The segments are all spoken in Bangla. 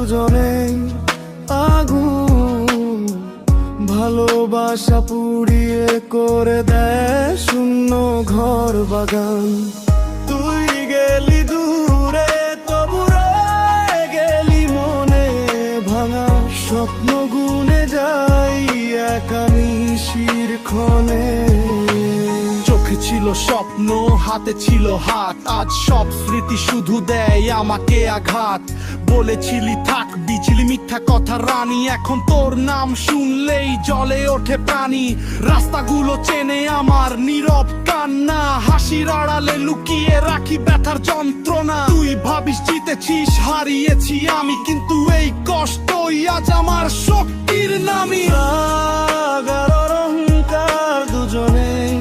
দুজনেই আগুন, ভালোবাসা পুড়িয়ে করে দেয় শূন্য ঘর বাগান। তুই গেলি দূরে তবু রয়ে গেলি মনে, ভাঙা স্বপ্ন গুনে যাই একা নিশির ক্ষণে। চোখে ছিল স্বপ্ন, হাতে ছিল হাত, আজ সব স্মৃতি শুধু দেয় আমাকে আঘাত। বলেছিলি থাকবি, ছিলি মিথ্যা কথা রানী, এখন তোর নাম শুনলেই জ্বলে ওঠে প্রাণী। রাস্তাগুলো চেনে আমার নীরব কান্না, হাসির আড়ালে লুকিয়ে রাখি ব্যথার যন্ত্রণা। তুই ভাবিস জিতেছিস, হারিয়েছি আমি, কিন্তু এই কষ্টই আজ আমার শক্তির নামী। রাগ আর অহংকার দুজনেই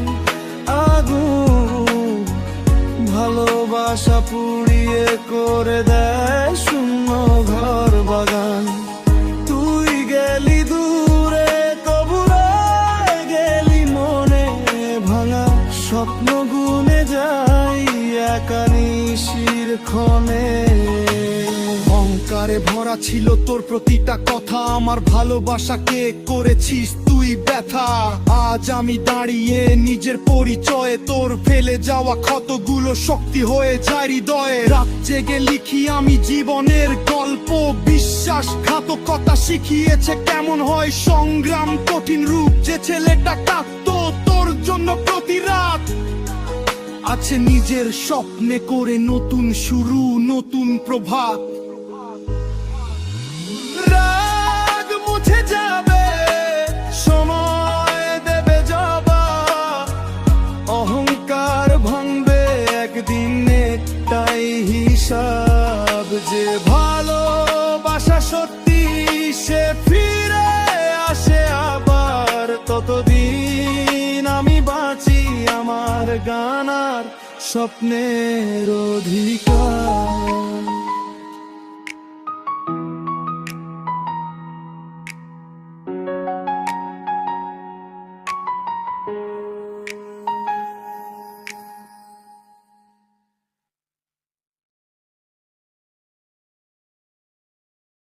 আগুন, ভালোবাসা পুড়িয়ে করে দেয় শূন্য ঘর বাগান। তুই গেলি দূরে তবু রয়ে গেলি মনে, ভাঙা স্বপ্ন গুনে যাই একা নিশির ক্ষণে। অহংকারে ভরা ছিল তোর প্রতিটা কথা, আমার ভালোবাসাকে করেছিস তুই ব্যথা। আজ আমি দাঁড়িয়ে নিজের পরিচয়ে, তোর ফেলে যাওয়া ক্ষতগুলো শক্তি হয়ে যায় হৃদয়ে। রাত জেগে লিখি আমি জীবনের গল্প, বিশ্বাসঘাতকতা শিখিয়েছে কেমন হয় সংগ্রাম, কঠিন রূপ। যে ছেলেটা কাঁদতো তোর জন্য প্রতি রাত, আছে নিজের স্বপ্নে করে নতুন শুরু, নতুন প্রভাত। রাগ মুছে যাবে, সময় দেবে জবাব, অহংকার ভাঙবে একদিন, একটাই হিসাব। যে ভালোবাসা সত্যি সে ফিরে আসে আবার, ততদিন আমি বাঁচি আমার গান আর স্বপ্নের অধিকার।